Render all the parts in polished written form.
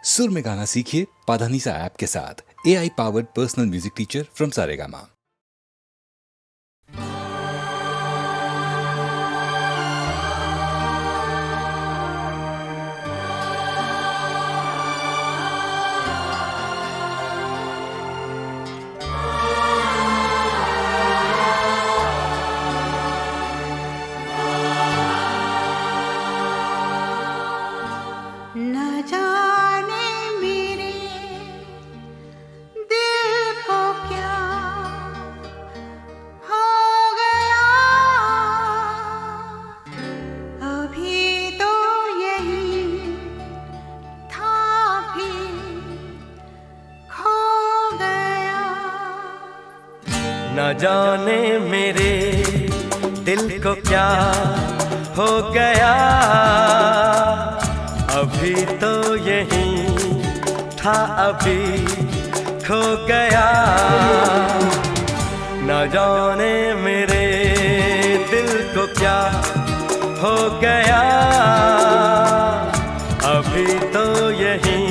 सुर में गाना सीखिए पाधानीसा ऐप के साथ। AI powered personal music teacher from Saregama. न जाने मेरे दिल को क्या हो गया, अभी तो यही था भी खो गया। न जाने मेरे दिल को क्या हो गया, अभी तो यही था अभी खो गया। न जाने मेरे दिल को क्या हो गया, अभी तो यही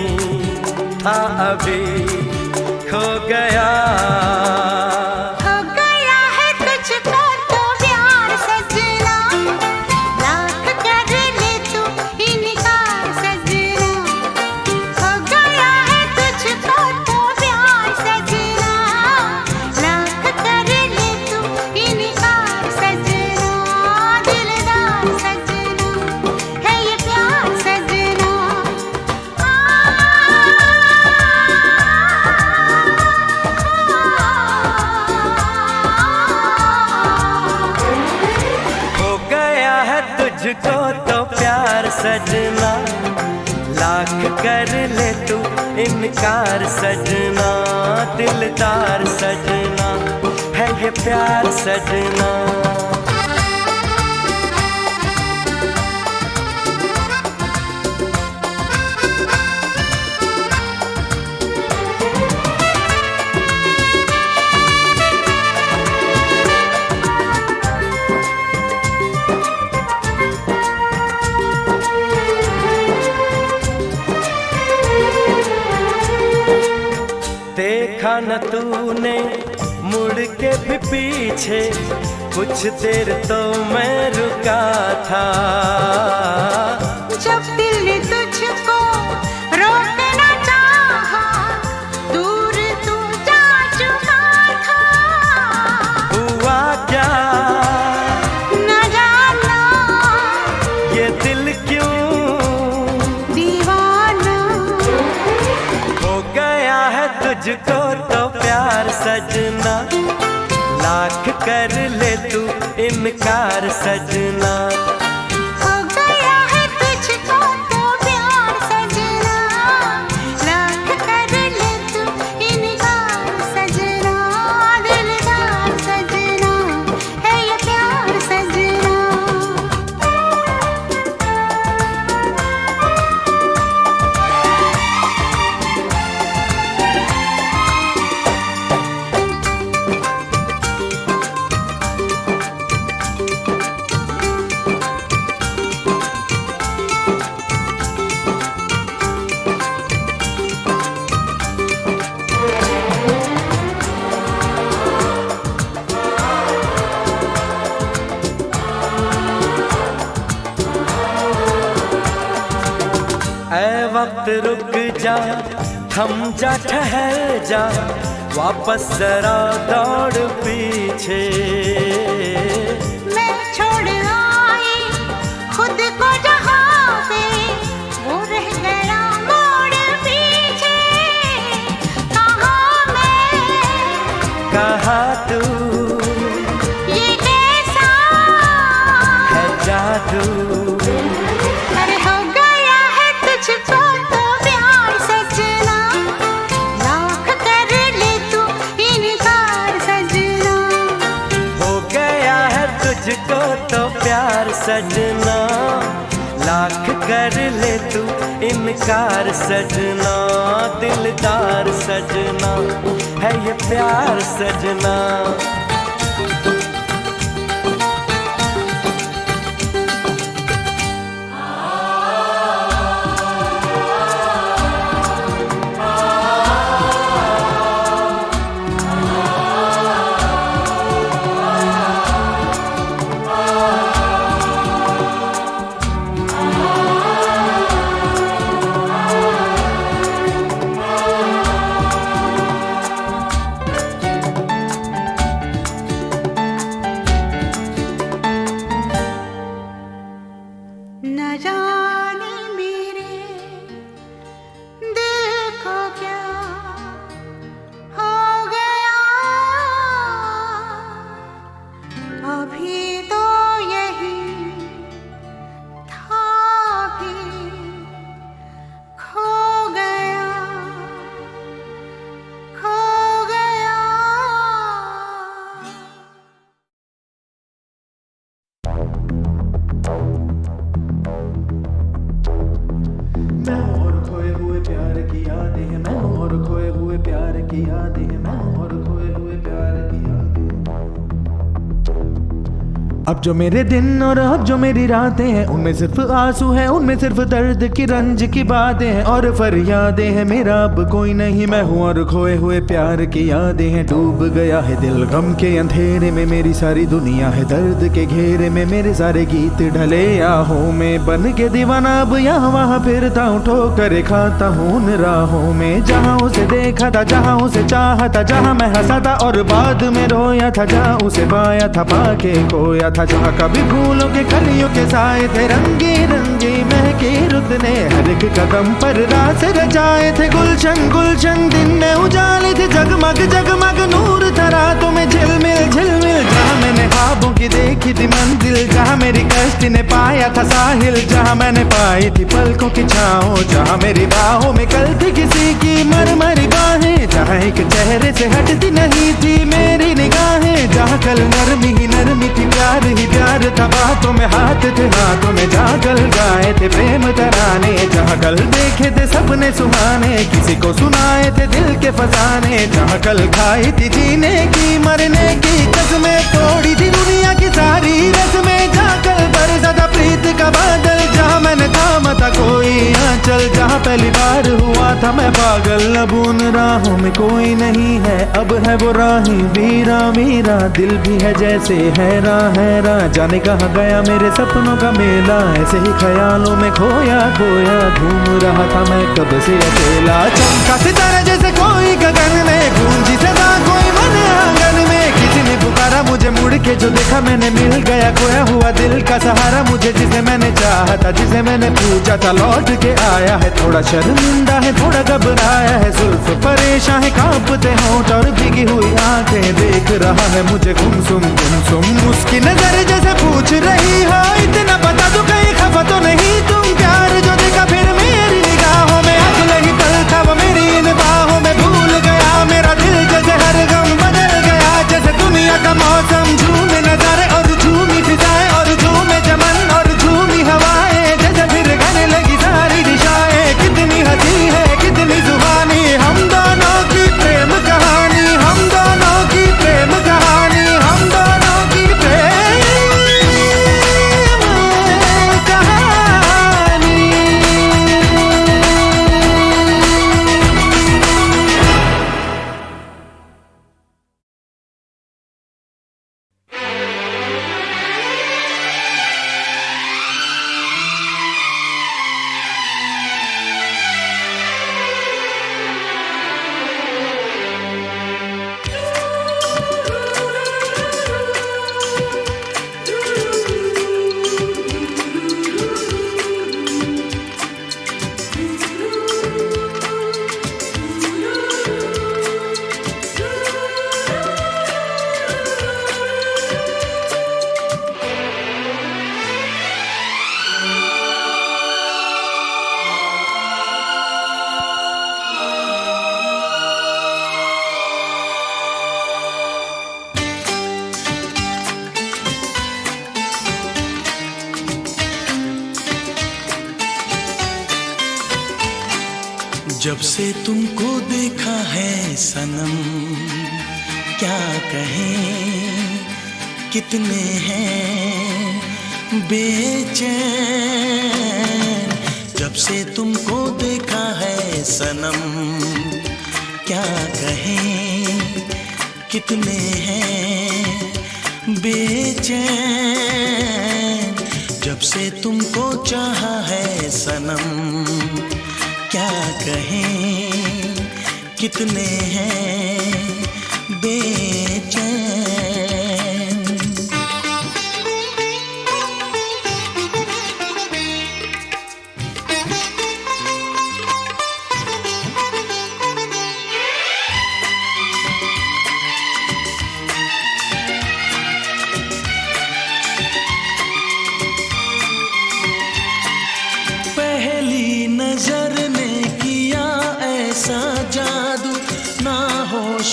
था अभी खो गया। तुझको तो प्यार सजना, लाख कर ले तू इनकार सजना। दिलदार सजना है ये प्यार सजना। देखा न तूने मुड़ के भी पीछे, कुछ देर तो मैं रुका था। जब दिल ने तुझको रोकना चाहा, दूर तू जा चुका था। हुआ क्या न जाना, ये दिल क्यों दीवाना हो गया है तुझको तो प्यार सजना। लाख कर ले तू इनकार सजना। हो गया है तुझको तो प्यार सजना, लाख कर ले तू इनकार सजना। दिलदार सजना है ये प्यार सजना। ऐ वक्त रुक जा, थम जा, ठहर जा, वापस जरा दौड़ पीछे। मैं छोड़ आई खुद को जहाँ पे, वो रह गया मोड़ पीछे। कहाँ मैं कहाँ तू, ये कैसा है जादू। अरे हो गया है तुझको तो प्यार सजना, लाख कर ले तू इनकार सजना। हो गया है तुझको तो प्यार सजना। लाख कर ले तू इनकार सजना। दिलदार सजना है ये प्यार सजना। की यादें हैं, मैं हूं और खोए हुए प्यार की यादें। अब जो मेरे दिन और अब जो मेरी रातें हैं, उनमें सिर्फ आंसू है, उनमें सिर्फ दर्द की रंज की बातें हैं और फरियादें हैं। मेरा अब कोई नहीं, मैं हूं और खोए हुए प्यार की यादें हैं। डूब गया है दिल गम के अंधेरे में, मेरी सारी दुनिया है दर्द के घेरे में। मेरे सारे गीत ढले आहों में, बन के दीवाना अब यहाँ वहाँ फिरता हूँ, ठोकर खाता हूँ उन राहों में। जहाँ उसे देखा था, जहाँ उसे चाहा था, जहाँ मैं हंसा था और बाद में रोया था, जहाँ उसे पाया था पाके खोया था, जहाँ कभी फूलों के कलियों के साए थे, रंगी रंगी महकी रुत ने हर एक कदम पर रास रचाए थे। गुलशन गुलशन दिन में उजाले थे, जगमग जगमग नूर था रातों में झिलमिल झिलमिल। जहाँ मैंने ख्वाबों की देखी थी मंजिल, जहाँ मेरी कश्ती ने पाया था साहिल, जहाँ मैंने पाई थी पलकों की छाँव, जहाँ मेरी बाहों में कल थी किसी की मरमरी बाहें, जहाँ एक चेहरे से हटती नहीं थी मेरी निगाहें, जहाँ कल नरमी ही नरमी थी, प्यार ही प्यार था, बातों में हाथ थे, हाथों में जागल गाए थे प्रेम तराने, जहाँ कल देखे थे सपने सुहाने, किसी को सुनाए थे दिल के फसाने, जहाँ कल खाई थी जीने की मरने की कसमें, तोड़ी थी दुनिया की सारी रस्में, जहाँ कल बरसा था प्रीत का बादल, जहाँ मैंने थामा था कोई आंचल, जहाँ पहली बार हुआ था मैं पागल। अब उन राहों में कोई नहीं है, अब है वो राहें वीरा वीरा, दिल भी है जैसे हैरान हैरान, जाने कहाँ गया मेरे सपनों का मेला, ऐसे ही ख्यालों में खोया खोया घूम रहा था मैं कब से अकेला। चमका सितारा जैसे कोई गगन में, गूंजी सदा कोई मन आंगन में, किसी ने पुकारा मुझे मुड़ के जो देखा मैंने, मिल गया खोया हुआ दिल का सहारा मुझे, जिसे मैंने चाहा था, जिसे मैंने पूछा था, लौट के आया है। थोड़ा शर्मिंदा है, थोड़ा घबराया है, जुल्फ परेशान है, कांपते होंठ और भीगी हुई आंखें, देख रहा है मुझे गुमसुम गुमसुम। उसकी नजर जैसे पूछ रही हो, इतना बता दो कहीं खफा तो नहीं तुम, प्यार जो देखा फिर मेरी निगाहों में, अगले ही पल था वो मेरी इन बाहों में, भूल गया मेरा दिल जैसे हर गम बदल गया, जैसे दुनिया का मौसम, झूमे नजारे और झूमी फिजाएं और झूमे चमन और झूमी हवाएं, जैसे फिर गाने लगी सारी दिशाएं। कितनी हंसी है कितनी जुबानी, हम दोनों की प्रेम कहानी, हम दोनों की प्रेम कहानी, हम दोनों की प्रेम कहानी। जब से तुमको देखा है सनम, क्या कहें कितने हैं बेचैन, जब से तुमको देखा है सनम, क्या कहें कितने हैं बेचैन, जब से तुमको चाहा है सनम, क्या कहें कितने हैं बेचैन। पहली नजर ने किया ऐसा जादू, ना होश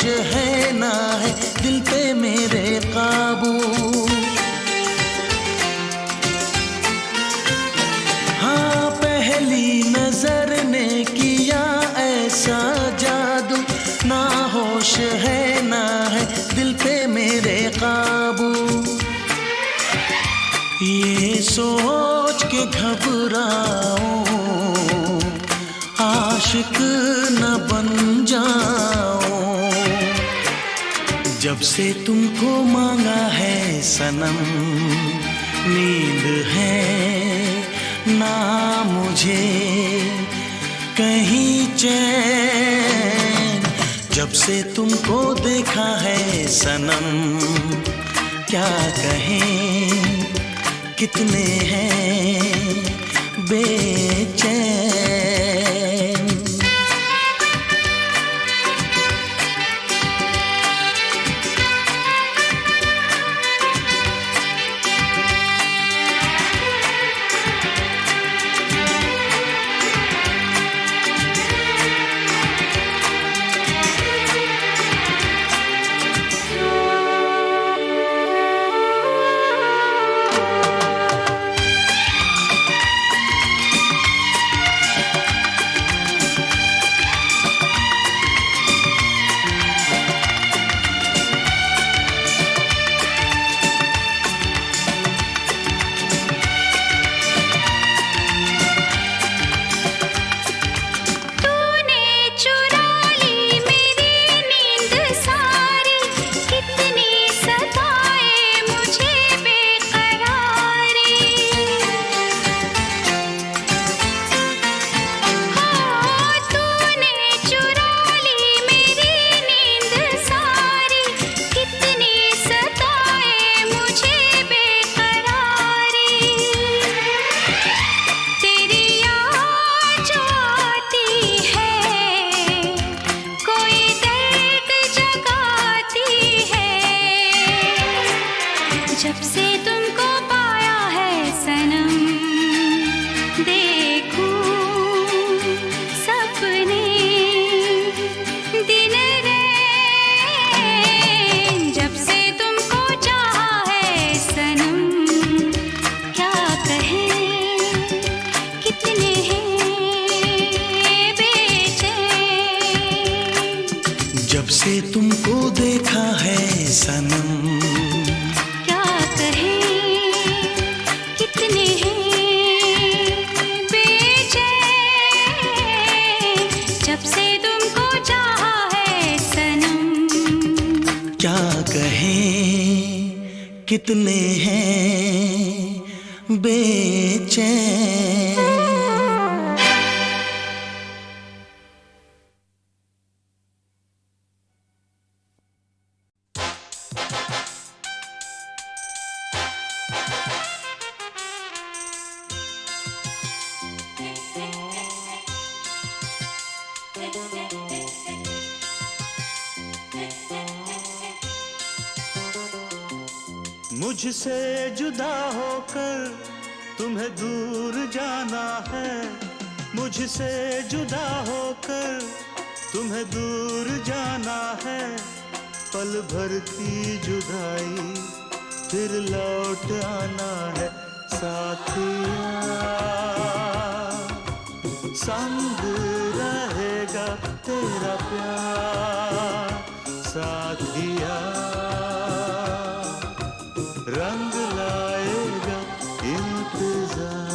आशिक न बन जाऊं। जब से तुमको मांगा है सनम, नींद है ना मुझे कहीं चैन। जब से तुमको देखा है सनम, क्या कहें कितने हैं बेचैन। जब से तुमको पाया है सनम, देखूं सपने दिन रैन। जब से तुमको चाहा है सनम, क्या कहें कितने हैं बेचैन। जब से तुमको देखा है सनम, जब से तुमको चाहा है सनम, क्या कहें कितने हैं बेचैन। मुझसे जुदा होकर तुम्हें दूर जाना है, मुझसे जुदा होकर तुम्हें दूर जाना है। पल भर की जुदाई फिर लौट आना है साथिया, संग रहेगा तेरा प्यार साथिया, रंग लाएगा इंतजार।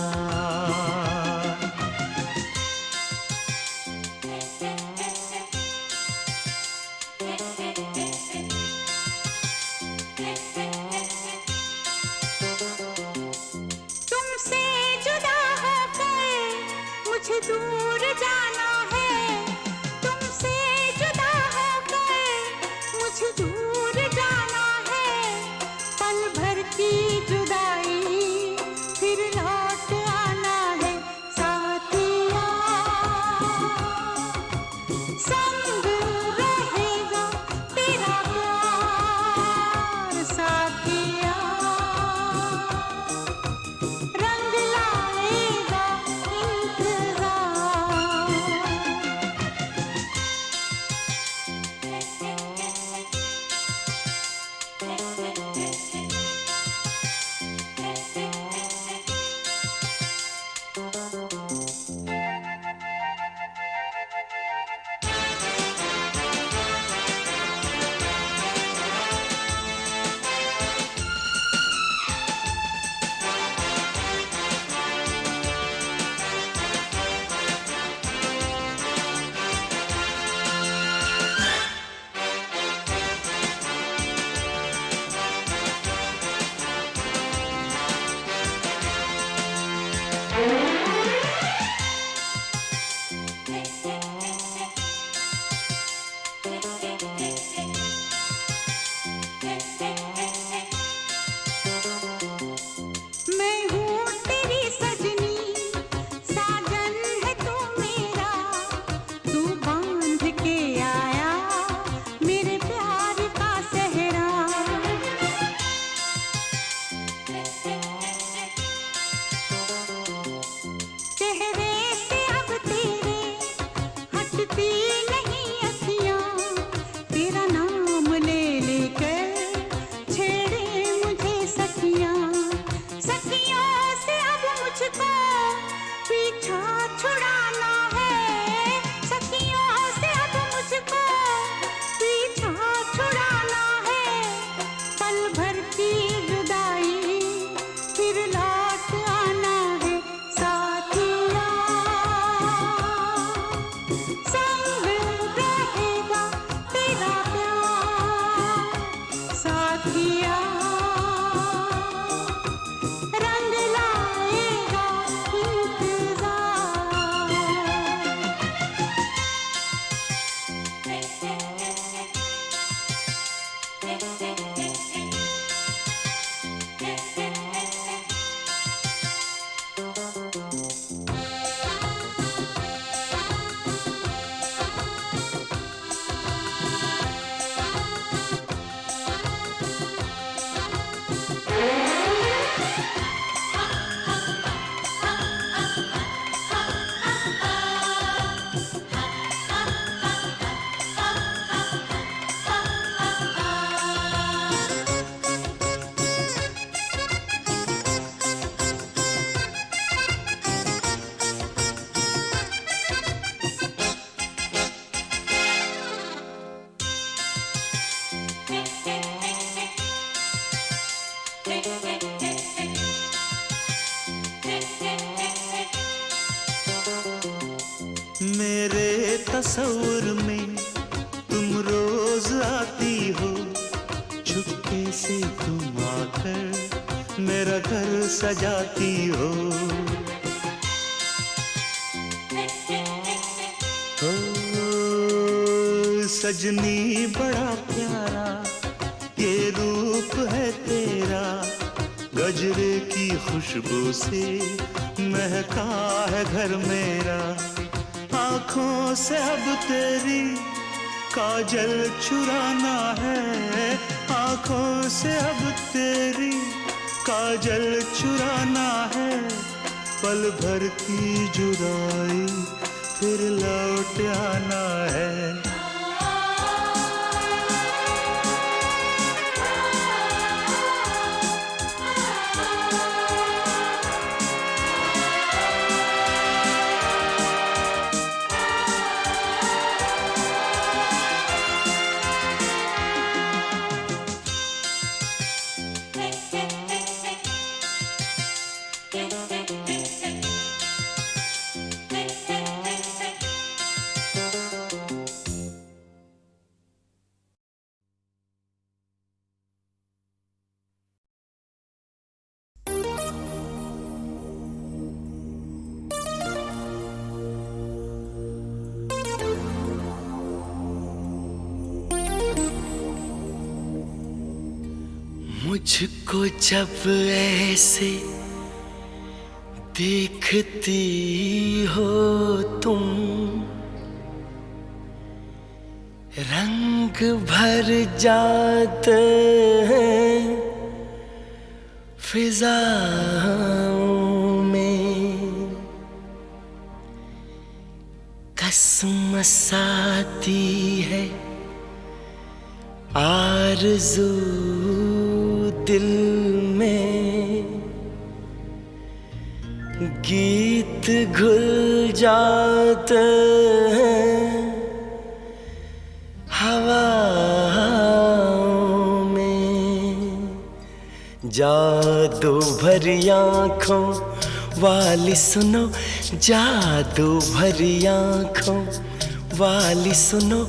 तुमसे जुदा होकर मुझे दूर जाना है, तुमसे जुदा होकर बुझती नहीं अखियां, तेरा नाम ले लेकर छेड़े मुझे सखियां। सखियों से अब मुझको पीछा छुड़ाना है, सखियों से अब मुझको पीछा छुड़ाना है। पल भर की जुदाई फिर लौट आना है। साथिया संग रहेगा तेरा प्यार, साथिया रंग लाएगा इंतजार। मेरे तस्वुर में तुम रोज आती हो, चुपके से तुम आकर मेरा घर सजाती हो। ओ, सजनी बड़ा प्यारा ये रूप है तेरा, गजरे की खुशबू से महका है घर मेरा। आँखों से अब तेरी काजल चुराना है, आँखों से अब तेरी काजल चुराना है। पल भर की जुदाई फिर लौट आना है। मुझको जब ऐसे देखती हो तुम, रंग भर जाते हैं फिजाओं में, कसमस आती है आरज़ू दिल में, गीत घुल जाते हैं हवाओं में। जादू भरी आँखों वाली सुनो, जादू भरी आँखों वाली सुनो,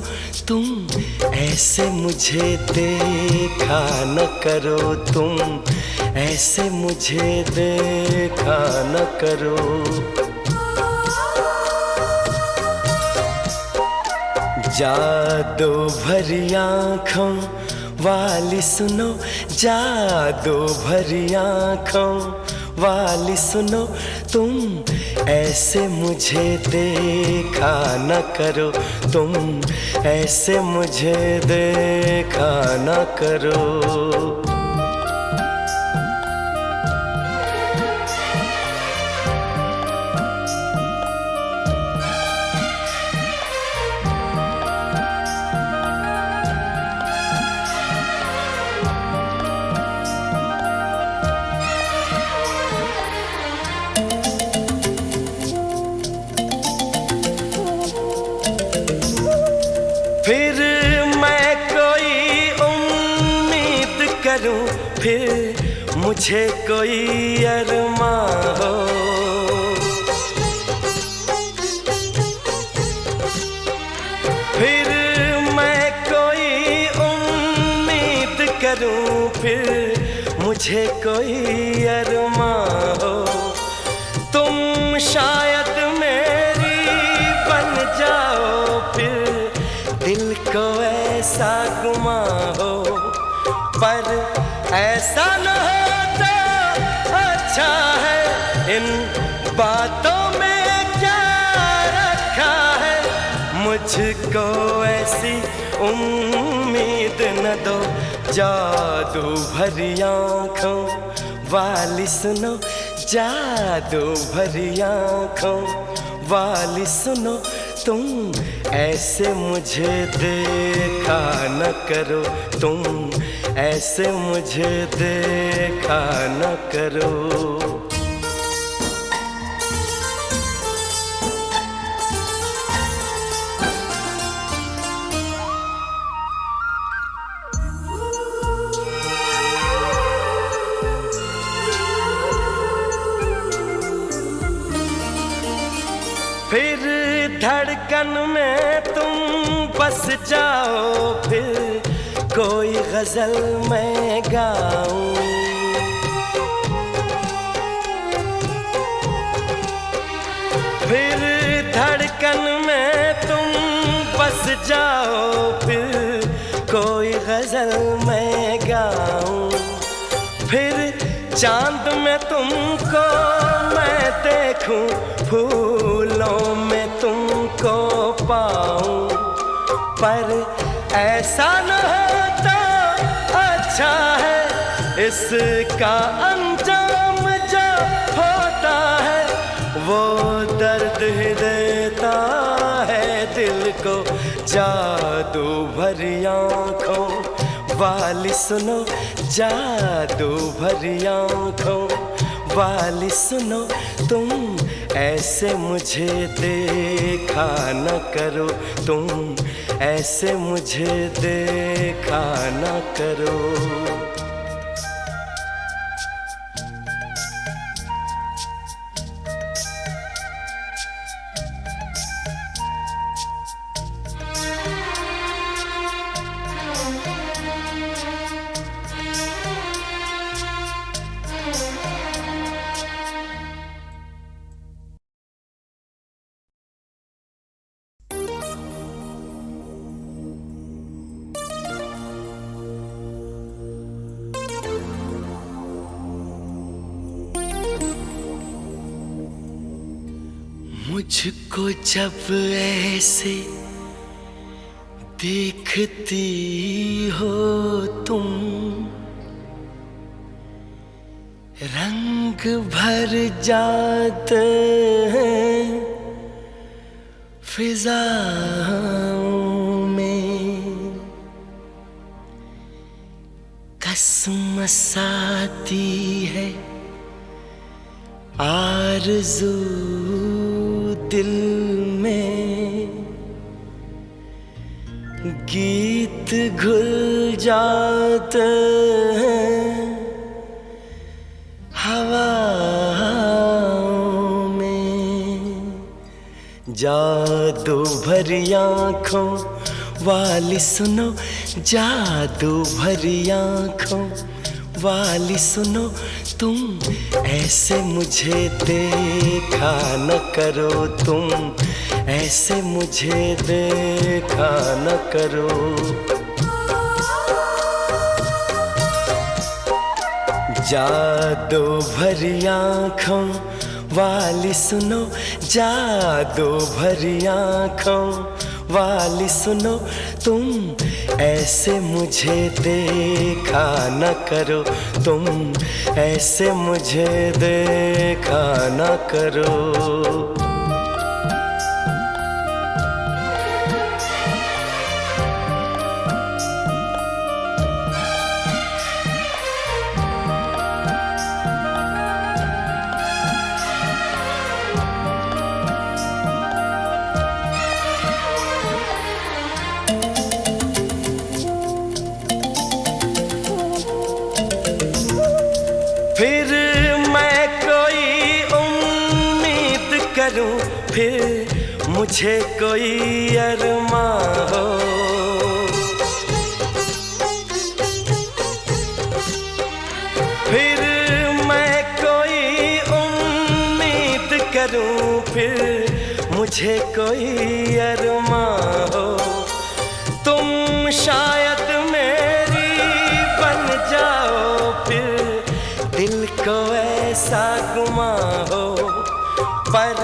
तुम ऐसे मुझे देखा न करो, तुम ऐसे मुझे देखा न करो। जादू भरी आँखों वाली सुनो, जादू भरी आँखों वाली सुनो, तुम ऐसे मुझे देखा न करो, तुम ऐसे मुझे देखा न करो। फिर मुझे कोई अरमां हो। फिर मैं कोई उम्मीद करूं, फिर मुझे कोई अरमां हो। तुम शायद मेरी बन जाओ, फिर दिल को ऐसा गुमा हो। पर ऐसा न होता अच्छा है, इन बातों में क्या रखा है। मुझको ऐसी उम्मीद न दो, जादू भरी आँखों वाली सुनो, जादू भरी आँखों वाली सुनो। तुम ऐसे मुझे देखा न करो, तुम ऐसे मुझे देखा न करो। फिर धड़कन में तुम बस जाओ, फिर कोई गजल मैं गाऊं। फिर धड़कन में तुम बस जाओ, फिर कोई गजल मैं गाऊं। फिर चांद में तुमको मैं देखूं, फूलों में तुमको पाऊं। पर ऐसा न होता अच्छा है, इसका अंजाम जो होता है वो दर्द ही देता है दिल को। जादू भरी आँखों वाली सुनो, जादू भरी आँखों वाली सुनो। तुम ऐसे मुझे देखा न करो, तुम ऐसे मुझे देखा न करो। मुझको जब ऐसे देखती हो तुम, रंग भर जाते हैं फिजाओं में। कसमस आती है आरज़ू दिल में, गीत घुल जाते हैं हवाओं में। जादू भरी आँखों वाली सुनो, जादू भरी आँखों वाली सुनो। तुम ऐसे मुझे देखा न करो, तुम ऐसे मुझे देखा न करो। जादू भरी आँखों वाली सुनो, जादू भरी आँखों वाली सुनो। तुम ऐसे मुझे देखा न करो, तुम ऐसे मुझे देखा न करो। फिर मुझे कोई अरमा हो। फिर मैं कोई उम्मीद करूं, फिर मुझे कोई अरमा हो। तुम शायद मेरी बन जाओ, फिर दिल को ऐसा गुमा हो। पर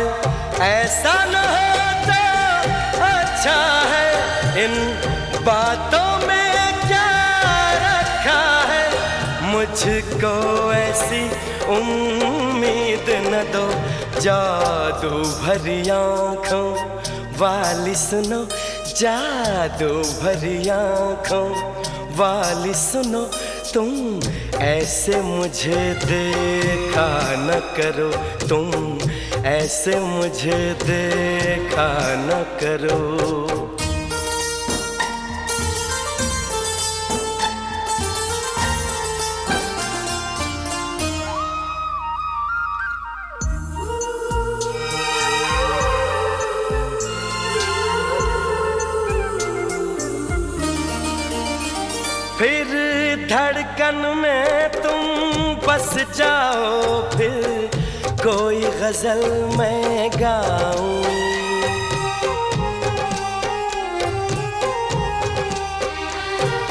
ऐसा न हो तो अच्छा है, इन बातों में क्या रखा है। मुझको ऐसी उम्मीद न दो, जादू भरी आँखों वाली सुनो, जादू भरी आँखों वाली सुनो। तुम ऐसे मुझे देखा न करो, तुम ऐसे मुझे देखा न करो। फिर धड़कन में तुम बस जाओ, फिर कोई गजल मैं गाऊं।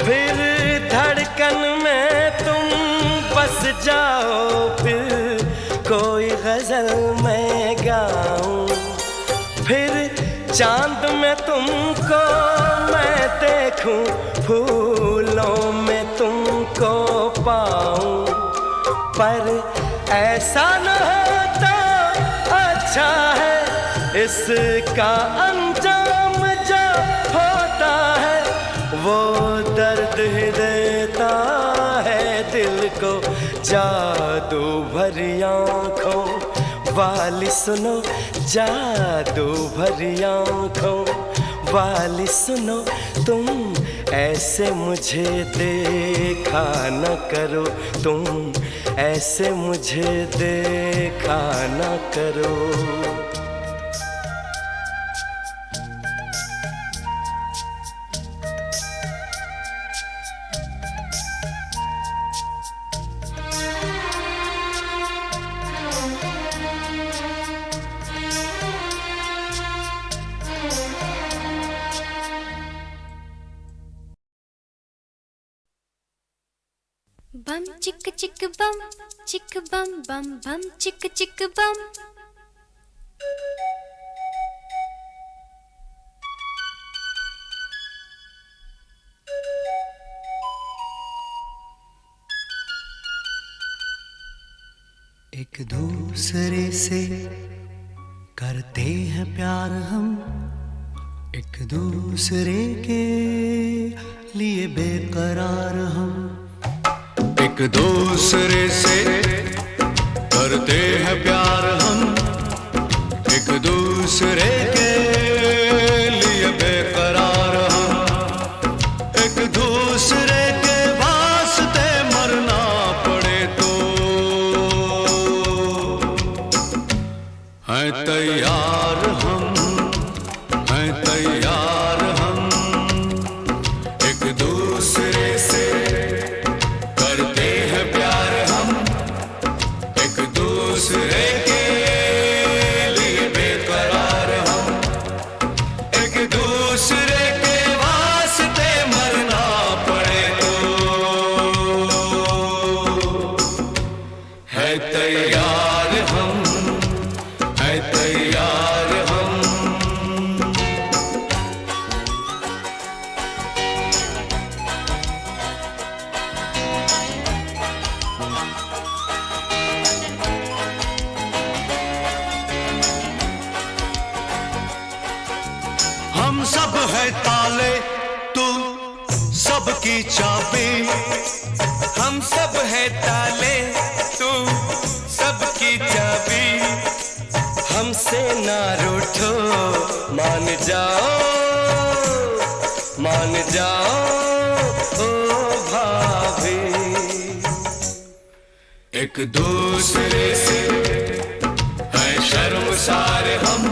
फिर धड़कन में तुम बस जाओ, फिर कोई गजल मैं गाऊं। फिर चांद में तुमको मैं देखूं, फूलों में तुमको पाऊं। पर ऐसा न हो तो अच्छा है, इसका अंजाम जो होता है वो दर्द ही देता है दिल को। जादू भरी आँखों वाली सुनो, जादू भरी आँखों वाली सुनो। तुम ऐसे मुझे देखा न करो, तुम ऐसे मुझे देखा न करो। बम चिक चिक बम चिक बम बम बम चिक चिक बम। एक दूसरे से करते हैं प्यार हम, एक दूसरे के लिए बेकरार हम। एक दूसरे से करते हैं प्यार हम, एक दूसरे के लिए बेकरार हम। एक दूसरे के वास्ते मरना पड़े तो हैं तैयार हम, हैं तैयार हम। एक दूसरे से करते हैं प्यार हम, एक दूसरे के लिए बेकरार हम। एक दूसरे के वास्ते मरना पड़े तो है तैयार हम, है तैयार हम। हम सब है ताले, तू सबकी चाबी। हम सब है ताले, तू सबकी चाबी। हमसे ना रूठो, मान जाओ, मान जाओ ओ भाभी। एक दूसरे से है शर्मसार हम,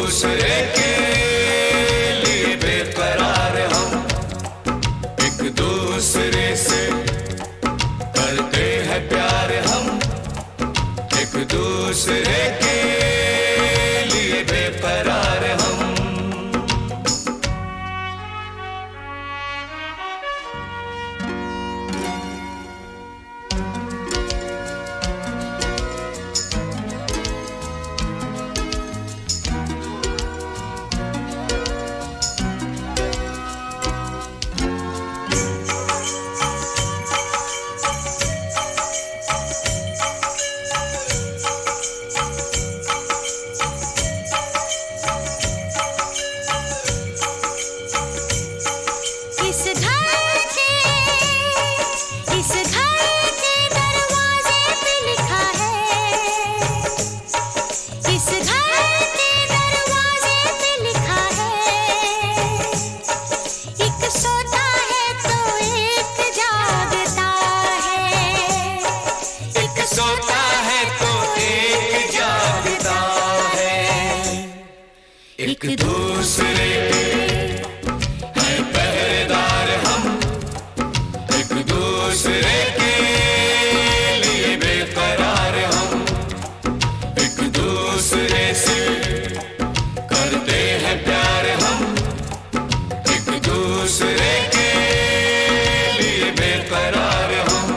दूसरे के लिए बेकरार हम, एक दूसरे से करते हैं प्यार हम, एक दूसरे के लिए बेकरार हम। इस घर के दरवाजे पे लिखा है, इस घर के दरवाजे पे लिखा है, एक सोता है तो एक जागता है, एक सोता है तो एक जागता है, एक दूसरे के हैं पहरेदार हम, एक दूसरे के लिए बेकरार हम, एक दूसरे से करते हैं प्यार हम, एक दूसरे के लिए बेकरार हम,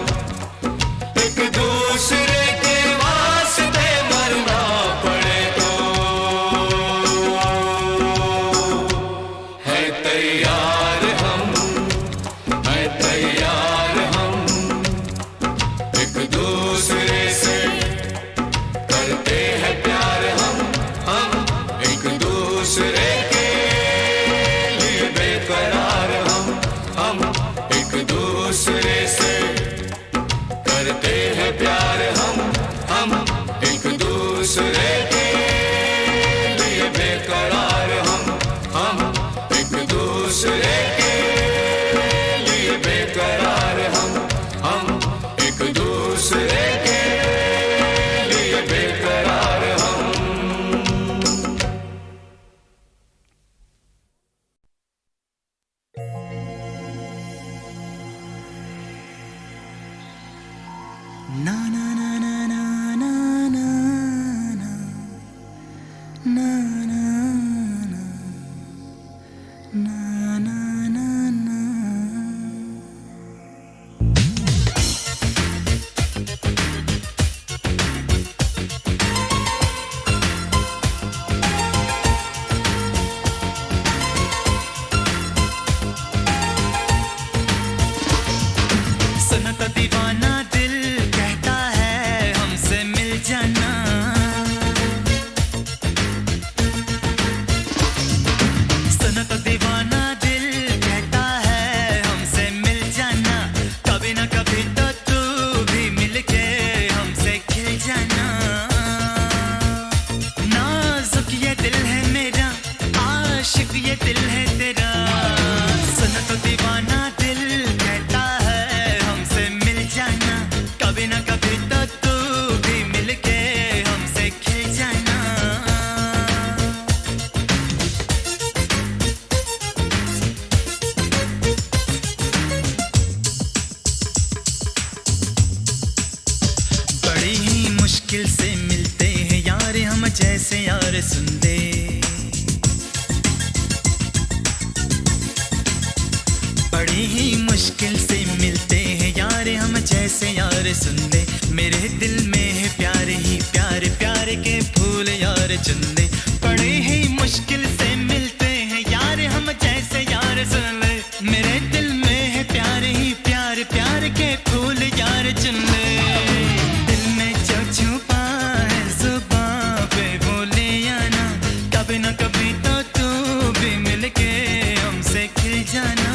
एक दूसरे के वास्ते मरना पड़े तो है तैयार हम, है तैयार हम, एक दूसरे से करते हैं प्यार हम एक दूसरे के लिए बेकरार हम एक दूसरे से करते हैं प्यार हम एक दूसरे के लिए बेकरार हम एक दूसरे के लिए बेकरार हम एक दूसरे के लिए बेकरार हम। ना ना ना ना ना ना ना ना ना ना ना ना ना ना। सुनता दीवाना दिल कहता है हमसे मिल जाना, सुनता दीवाना दिल कहता है हमसे मिल जाना, कभी ना कभी तो तू भी मिलके हमसे खिल जाना। नाजुक ये दिल है मेरा, आशिक ये दिल है तेरा, सुनता दीवाना दिल कहता है हमसे मिल जाना, कभी ना कभी तो तू भी मिलके हमसे खिल जाना। बड़ी ही मुश्किल से मिलते हैं यार हम जैसे यार सुन दे, बड़ी ही मुश्किल से मिलते हैं यार हम जैसे यार सुन ले, मेरे दिल में है प्यार ही प्यार, प्यार के फूल यार चुन ले, बड़ी ही मुश्किल से मिलते हैं यार हम जैसे यार सुन ले, मेरे दिल में है प्यार ही प्यार, प्यार के फूल यार चुन ले, दिल में जो छुपा है जुबां पे बोले आना, कभी ना कभी तो तू भी मिलके हमसे खिल जाना।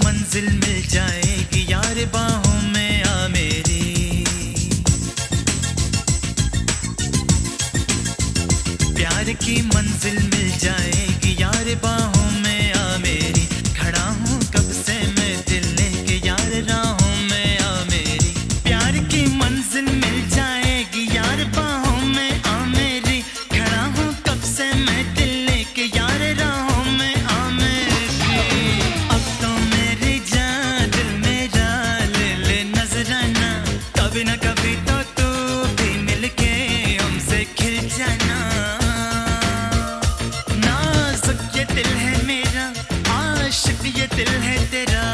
मंजिल मिल जाएगी यार बाहों में आ मेरी। प्यार की मंजिल मिल जाएगी यार बाहों में आ मेरी। खड़ा हूँ कब से मैं दिल लेके यार राहों में आ मेरी। प्यार की मंजिल मिल जाएगी यार बाहों में आ मेरी। खड़ा हूँ कब से मैं दिल लेके यार राहों में आ मेरी। अब तो मेरी जान दिल मेरा ले ले नजराना। कभी ना कभी तो तू भी मिलके हमसे खिल जाना। नाजुक ये दिल है मेरा, आशिक ये दिल है तेरा।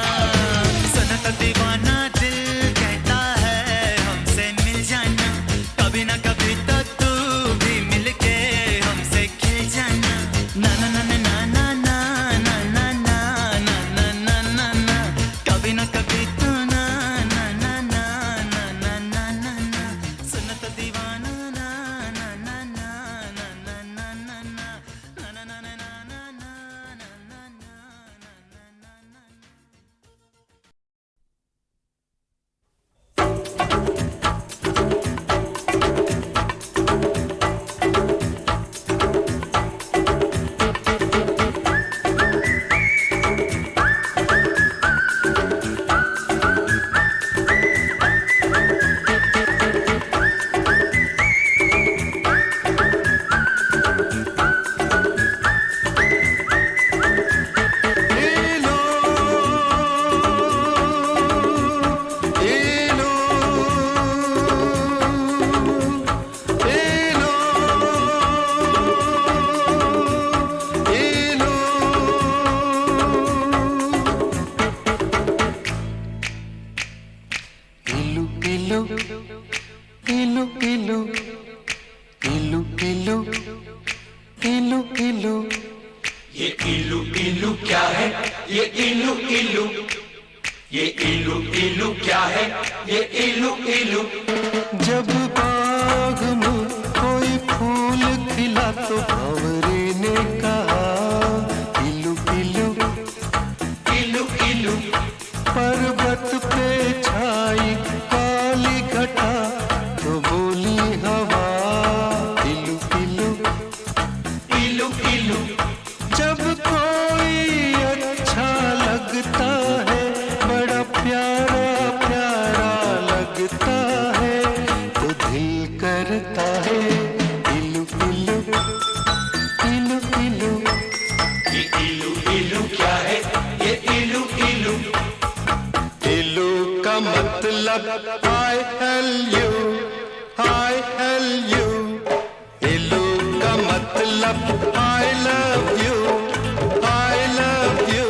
सनत दीवाना दिल कहता है हमसे मिल जाना। कभी ना कभी तो तू भी मिलके हमसे खिल जाना। ना ना ना ना ना ना ना ना ना ना ना ना ना ना। कभी ना कभी तो ना ना ना ना ना ना ना ना ना। सनत दीवाना ना ना ना ना ना ना ना ना ना ना ना ना ना ना ना ना ना। जब बाग में कोई फूल खिला तो भंवरे ने कहा इलू इलू इलू इलू। पर्वत पे छाई काली घटा तो बोली हवा इलू इलू इलू इलू। जब कोई अच्छा लगता है, बड़ा प्यारा प्यारा लगता है, तो दिल करता है इलू इलू इलू इलू। ये इलू इलू क्या है? ये इलू इलू। इलू का मतलब I L U, I L U। इलू का मतलब I love you, I love you,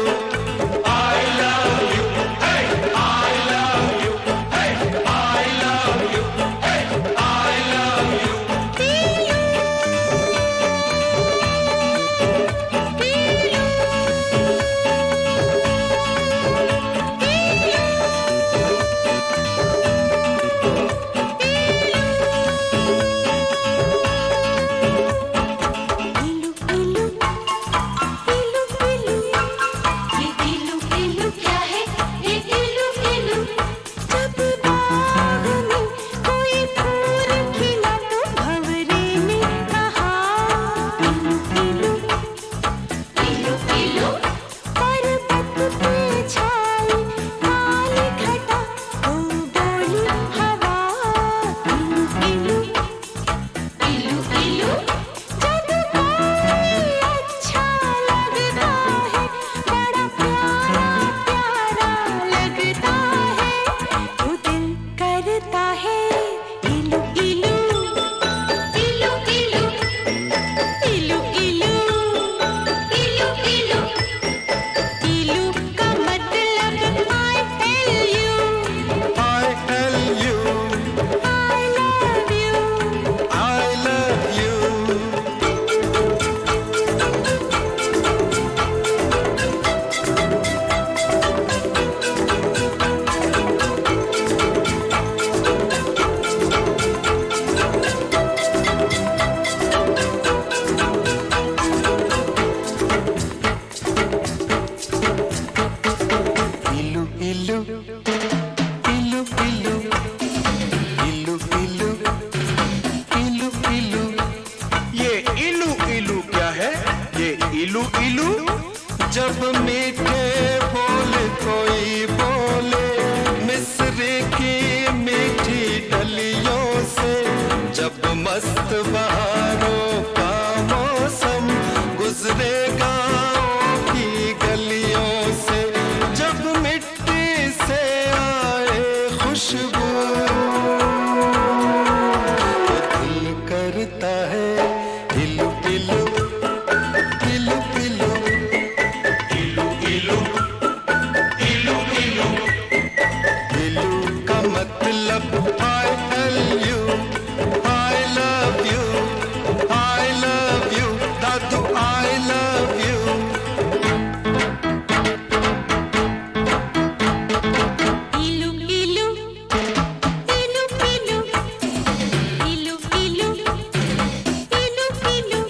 I love you, hey, I love you, hey, I love you, hey, I love you। इलू इलू इलू इलू इलू इलू इलू इलू। ये इलू इलू क्या है? ये इलू इलू जब मीठे बोल कोई बोले मिस्र की मीठी डलियों से, जब मस्त बहारों का मौसम गुजरे गाँव की गलियों से, जब मिट्टी से आए खुशबू तो दिल करता है इलू इलू इलू इलू इलू इलू इलू इलू। इलू का मतलब I love you, I love you, I love you, Dadu I love you। इलू इलू इलू इलू इलू इलू इलू इलू।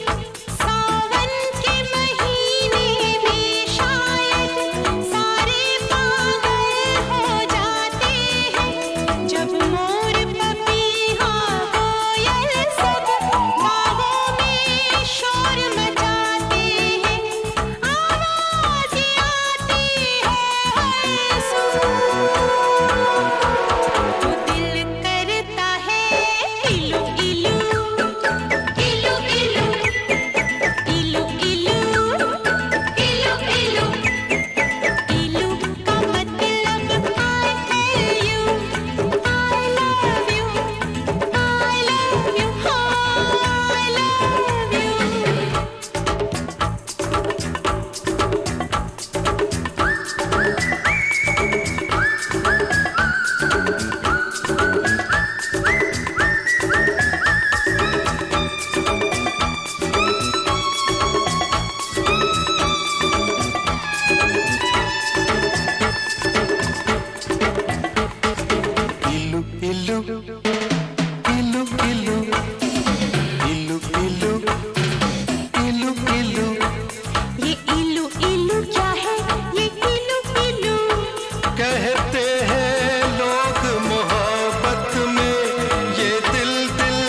सावन के महीने में शायद सारे पागल हो जाते हैं, जब मोर पपीहा कोयल सब बागों में शोर मचाते हैं। आवाज़ें आती है हर सुबह, तो दिल करता है इलू इलू इलू इलू इलू इलू इलू इलू। इलू का मतलब I tell you, I love you, I love you, I love you। इलू इलू इलू इलू इलू इलू इलू इलू। ये इलू इलू क्या है? ये इलू इलू कहते हैं लोग मोहब्बत में ये दिल दिल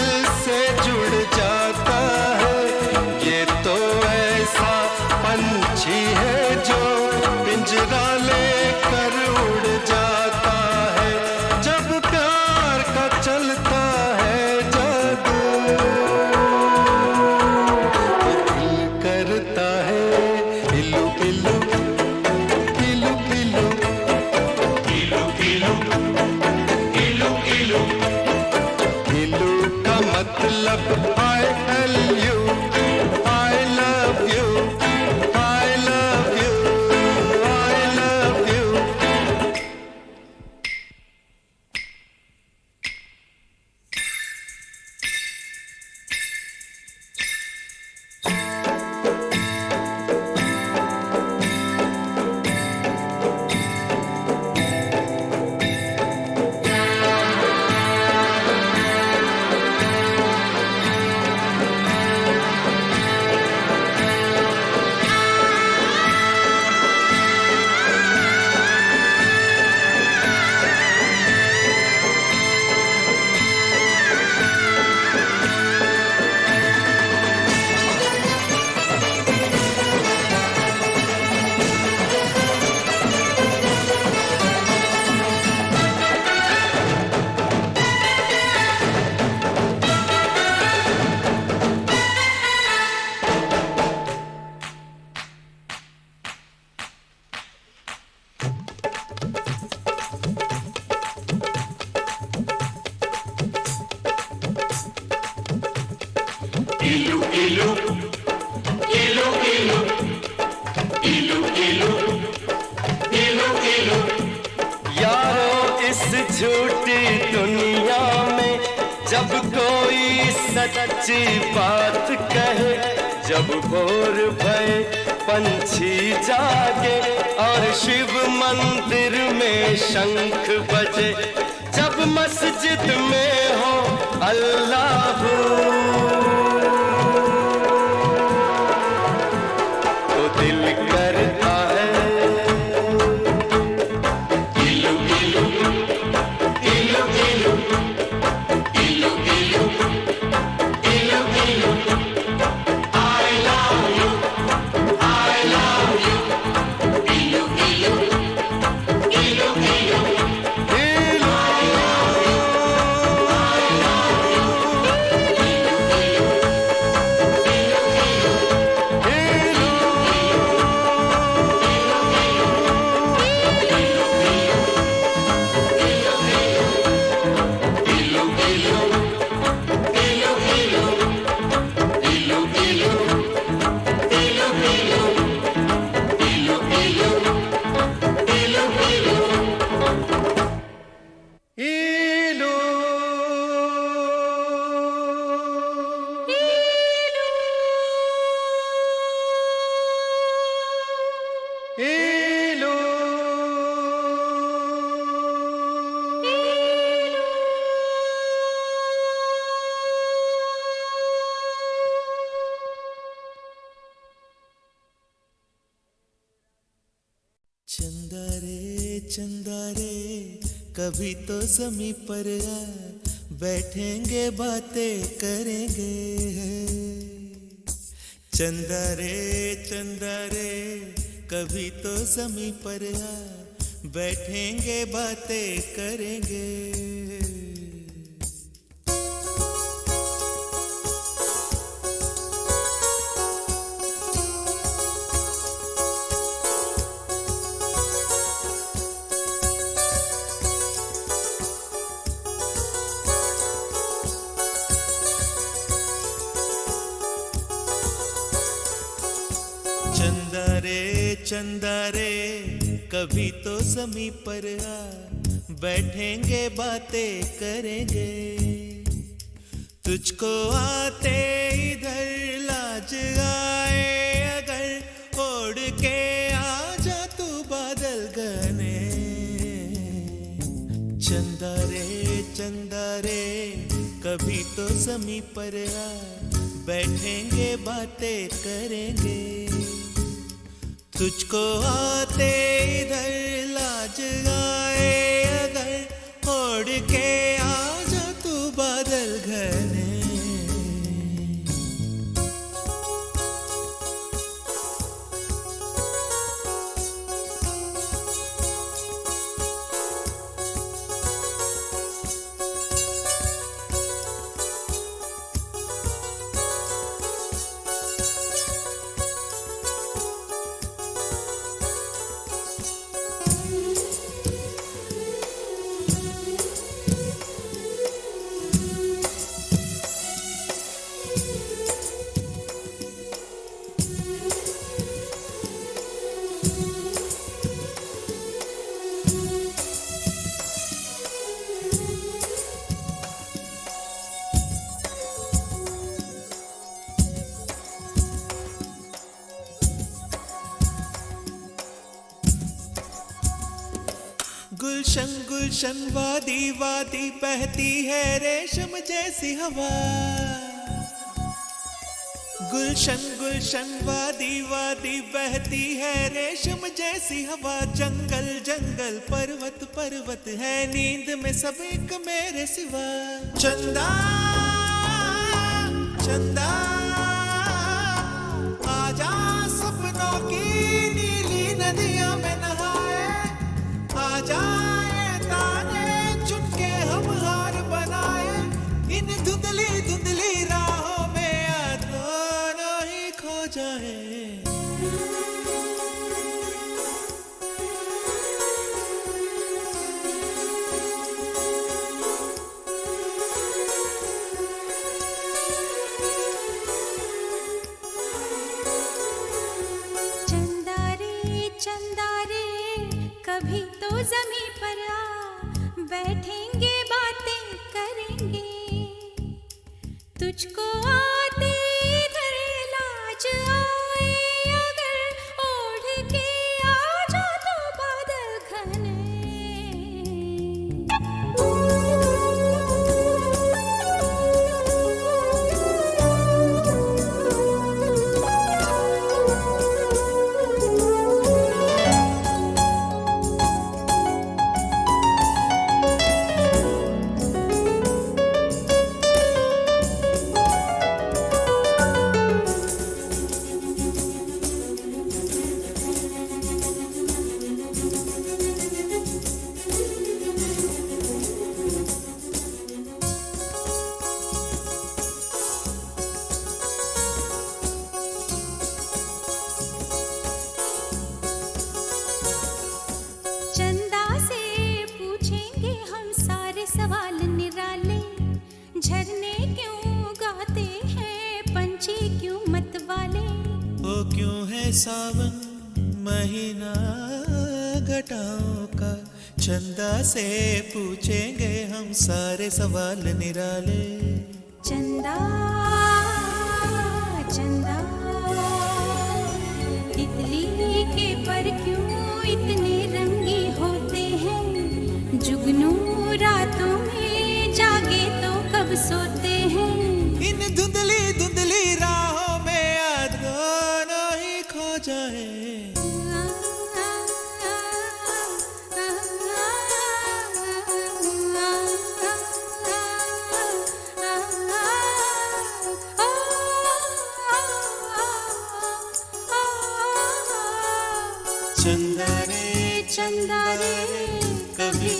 से जुड़ जाता है, ये तो ऐसा पंछी है जो पिंजरा लेकर उड़ जाता है, जब प्यार का चलता है जादू तो दिल करता है इलू इलू इलू इलू इलू इलू इलू इलू। इलू का मतलब I love you, I love you, I love you, I love you। इलू इलू इलू इलू इलू इलू इलू इलू। यारो इस झूठी दुनिया में जब कोई सच्ची बात कहे, जब भोर भये पंछी जागे और शिव मंदिर में शंख बजे, जब मस्जिद में हो अल्लाह तो दिल करता है इलू चंदा रे कभी तो ज़मीं पर आ, बैठेंगे बातें करेंगे। चंदा रे कभी तो ज़मीं पर आ, बैठेंगे बातें करेंगे। चंदा रे कभी तो ज़मीं पर आ, बैठेंगे बातें करेंगे। तुझको आते इधर लाज आए अगर, ओढ़ के आ जा तू बादल घने। चंदा रे कभी तो ज़मीं पर आ, बैठेंगे बातें करेंगे। तुझको आते इधर लाज आए अगर, ओढ़ के आ जा तू बादल घने। गुलशन गुलशन वादी वादी बहती है रेशम जैसी हवा। गुलशन गुलशन वादी वादी बहती है रेशम जैसी हवा। जंगल जंगल पर्वत पर्वत है नींद में सब एक मेरे सिवा। चंदा चंदा आजा सपनों की नीली नदियों में नहाए। आजा ये ताने चुनके हम हार बनाए। इन धुंधली धुंधली राहों में आ दोनों ही खो जाए। चंदा रे कभी तो ज़मीं पर आ, बैठेंगे बातें करेंगे। तुझको आते इधर लाज आए अगर, ओढ़ के आ जा तो बादल घने। सावन महीना घटाओं का। चंदा से पूछेंगे हम सारे सवाल निराले। चंदा चंदा तितली के पर क्यों इतने रंगी होते हैं। जुगनू रातों में जागे तो कब सोते हैं। इन धुंधली धुंधली राहों में आ दोनों ही खो जाए।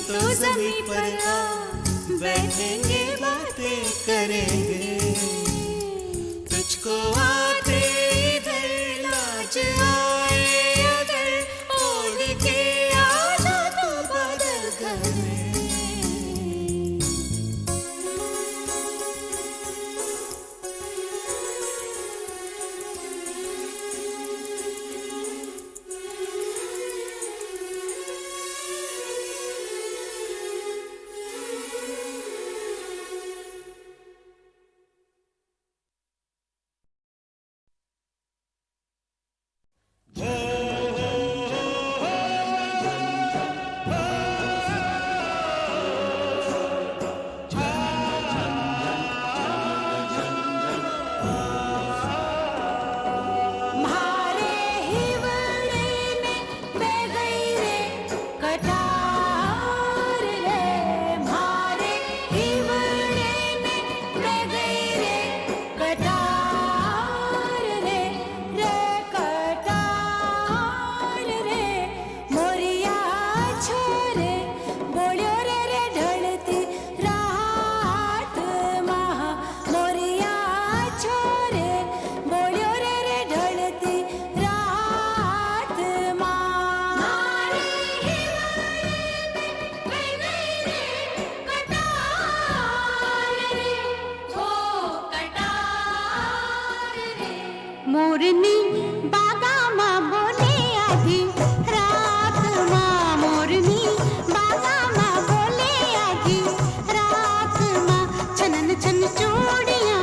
तो जमीन पर आ बैठेंगे बातें करेंगे तुझको आते इधर लाज आए अगर ओढ़ के आ जा तू बादल घर में मोरनी बागा माँ बोले आधी रात माँ मोरनी बागा माँ बोले आधी रात माँ छनन छन चूड़ियाँ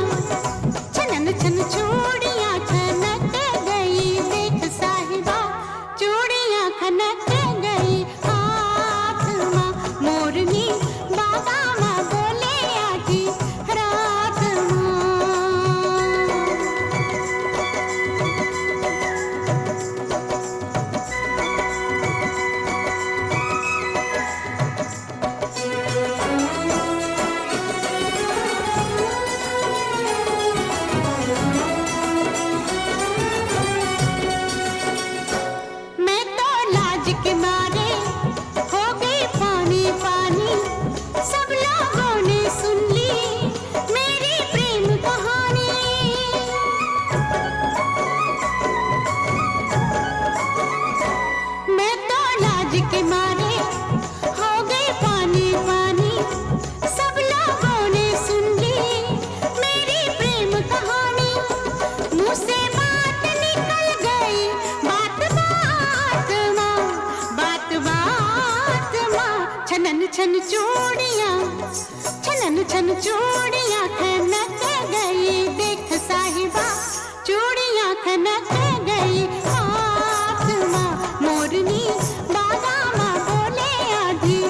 छनन छन चूड़ियाँ खनक गई देख साहिबा चूड़ियाँ खनक गई हाथ माँ मोरनी बागा माँ बोले आधी रात माँ मैं तो लाज के मारे हो गई पानी पानी सब लोगों ने सुन ली मेरी प्रेम कहानी मैं तो लाज के मारे हो गई पानी पानी सब लोगों ने सुन ली मेरी प्रेम कहानी मुँह से बात निकल गई बात माँ छनन छन चूड़ियाँ खनक गई देख साहिबा चूड़ियाँ खनक गई हाथ माँ मोरनी बागा माँ बोले आधी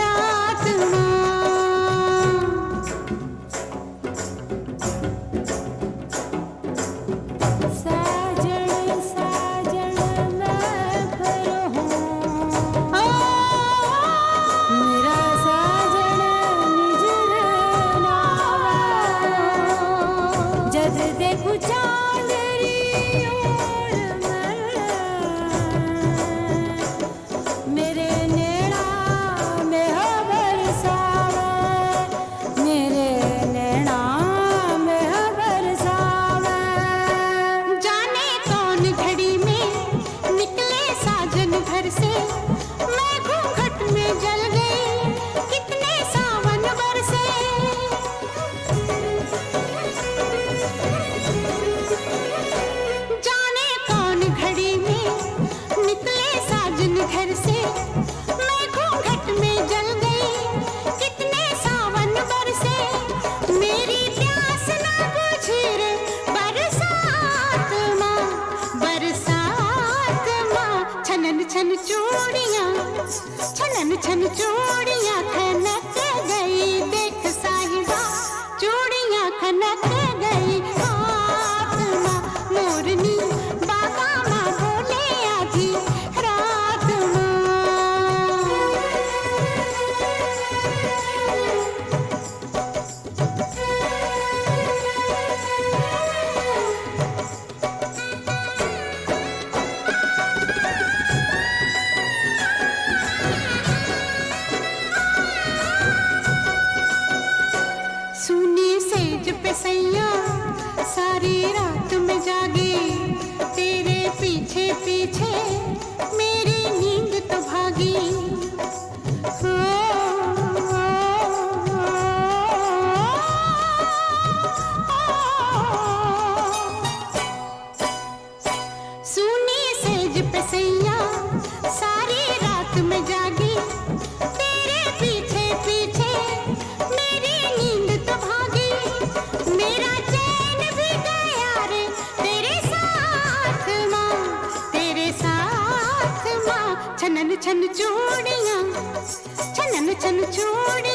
रात माँ साजन साजन मैं फिर हूँ मेरा साजन निजर नावा जद देखू चांदरी ओर मेरे नैना में हो बरसावे मेरे नैना में हो बरसावे जाने कौन घड़ी में निकले साजन घर से मैं घूंघट में जल गई कितने सावन बरसे जाने कौन घड़ी में निकले साजन घर से मैं घूंघट में जल गई कितने सावन बरसे मेरी प्यास ना बुझी रे बरसात माँ छनन छन चूड़ियाँ खनक गई देख साहिबा चूड़ियाँ खनक गई हाथ माँ मोरनी बागा माँ बोले आधी रात माँ सेज पे सैया सारी रात में जागी, तेरे पीछे पीछे मेरी नींद तो भागी। सुनी सेज पे सैया सारी रात में जागी, तेरे पीछे पीछे मेरी नींद तो भागी। मेरा चैन भी गया रे तेरे साथ माँ, तेरे साथ माँ। छनन छन चूड़ियाँ, छनन छन चूड़ियाँ